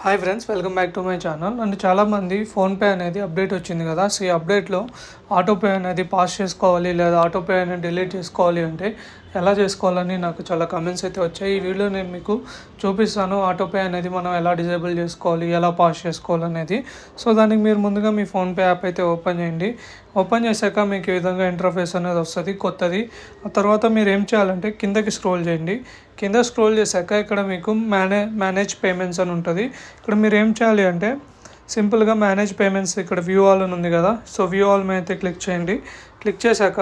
Hi friends, welcome back to my channel. And చాలామంది PhonePe అనేది update వచ్చింది కదా. సో ఈ అప్డేట్లో ఆటోపే అనేది పాస్ చేసుకోవాలి లేదా ఆటోపే అనేది డిలీట్ చేసుకోవాలి అంటే ఎలా చేసుకోవాలని నాకు చాలా కమెంట్స్ అయితే వచ్చాయి. ఈ వీడియో నేను మీకు చూపిస్తాను. ఆటోపే అనేది మనం ఎలా డిజేబుల్ చేసుకోవాలి, ఎలా పాస్ చేసుకోవాలి అనేది. సో దానికి మీరు ముందుగా మీ ఫోన్పే యాప్ అయితే ఓపెన్ చేయండి. ఓపెన్ చేశాక మీకు ఈ విధంగా ఇంటర్ఫేస్ అనేది వస్తుంది కొత్తది. ఆ తర్వాత మీరు ఏం చేయాలంటే కిందకి స్క్రోల్ చేయండి. కింద స్క్రోల్ చేశాక ఇక్కడ మీకు మేనేజ్ పేమెంట్స్ అని ఉంటుంది. ఇక్కడ మీరు ఏం చేయాలి అంటే సింపుల్గా మేనేజ్ పేమెంట్స్ ఇక్కడ వ్యూ ఆల్ అని ఉంది కదా. సో వ్యూ ఆల్ మీద అయితే క్లిక్ చేయండి. క్లిక్ చేశాక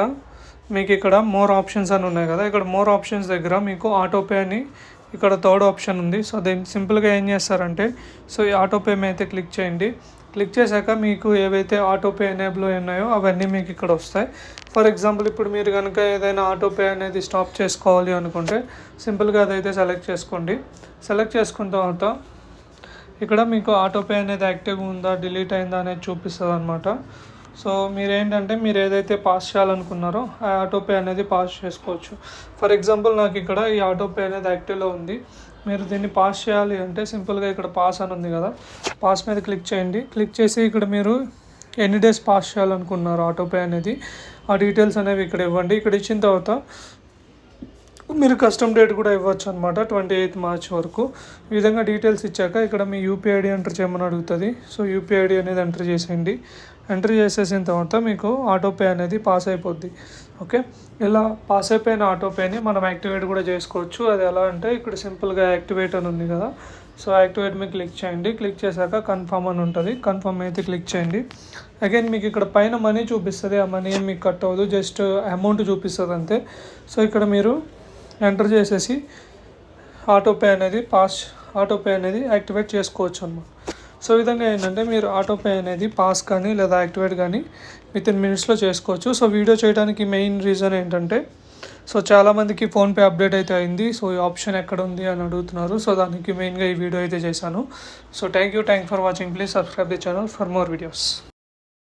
మీకు ఇక్కడ మోర్ ఆప్షన్స్ అని ఉన్నాయి కదా. ఇక్కడ మోర్ ఆప్షన్స్ దగ్గర మీకు ఆటోపే అని ఇక్కడ థర్డ్ ఆప్షన్ ఉంది. సో దీన్ని సింపుల్గా ఏం చేస్తారంటే సో ఈ ఆటోపే మీద అయితే క్లిక్ చేయండి. క్లిక్ చేశాక మీకు ఏవైతే ఆటోపే ఎనేబుల్ ఉన్నాయో అవన్నీ మీకు ఇక్కడ వస్తాయి. ఫర్ ఎగ్జాంపుల్ ఇప్పుడు మీరు కనుక ఏదైనా ఆటోపే అనేది స్టాప్ చేసుకోవాలి అనుకుంటే సింపుల్గా అదైతే సెలెక్ట్ చేసుకోండి. సెలెక్ట్ చేసుకున్న తర్వాత ఇక్కడ మీకు ఆటోపే అనేది యాక్టివ్గా ఉందా డిలీట్ అయిందా అనేది చూపిస్తుంది అనమాట. సో మీరేంటంటే మీరు ఏదైతే పాస్ చేయాలనుకున్నారో ఆ ఆటోపే అనేది పాస్ చేసుకోవచ్చు. ఫర్ ఎగ్జాంపుల్ నాకు ఇక్కడ ఈ ఆటోపే అనేది యాక్టివ్లో ఉంది. మీరు దీన్ని పాస్ చేయాలి అంటే సింపుల్గా ఇక్కడ పాస్ అని ఉంది కదా, పాస్ మీద క్లిక్ చేయండి. క్లిక్ చేసి ఇక్కడ మీరు ఎన్ని డేస్ పాస్ చేయాలనుకున్నారు ఆటోపే అనేది ఆ డీటెయిల్స్ అనేవి ఇక్కడ ఇవ్వండి. ఇక్కడ ఇచ్చిన తర్వాత మీరు కస్టమ్ డేట్ కూడా ఇవ్వచ్చు అనమాట, 28 మార్చ్ వరకు. ఈ విధంగా డీటెయిల్స్ ఇచ్చాక ఇక్కడ మీ యూపీఐ ఐడి ఎంటర్ చేయమని అడుగుతుంది. సో యూపీఐ ఐడి అనేది ఎంటర్ చేసేయండి. ఎంటర్ చేసేసిన తర్వాత మీకు ఆటోపే అనేది పాస్ అయిపోద్ది. ఓకే, ఇలా పాస్ అయిపోయిన ఆటోపేని మనం యాక్టివేట్ కూడా చేసుకోవచ్చు. అది ఎలా అంటే ఇక్కడ సింపుల్గా యాక్టివేట్ అని ఉంది కదా. సో యాక్టివేట్ మీద క్లిక్ చేయండి. క్లిక్ చేశాక కన్ఫర్మ్ అని ఉంటుంది. కన్ఫర్మ్ అయితే క్లిక్ చేయండి. అగైన్ మీకు ఇక్కడ పైన మనీ చూపిస్తుంది. ఆ మనీ మీకు కట్ అవ్వదు, జస్ట్ అమౌంట్ చూపిస్తుంది అంతే. సో ఇక్కడ మీరు ఎంటర్ చేసేసి ఆటోపే అనేది యాక్టివేట్ చేసుకోవచ్చు అన్నమాట. సో ఈ విధంగా ఏంటంటే మీరు ఆటోపే అనేది పాస్ కానీ లేదా యాక్టివేట్ కానీ వితిన్ మినిట్స్లో చేసుకోవచ్చు. సో వీడియో చేయడానికి మెయిన్ రీజన్ ఏంటంటే సో చాలామందికి ఫోన్పే అప్డేట్ అయితే అయింది. సో ఈ ఆప్షన్ ఎక్కడ ఉంది అని అడుగుతున్నారు. సో దానికి మెయిన్గా ఈ వీడియో అయితే చేశాను. So thank you for watching. Please subscribe the channel for more videos.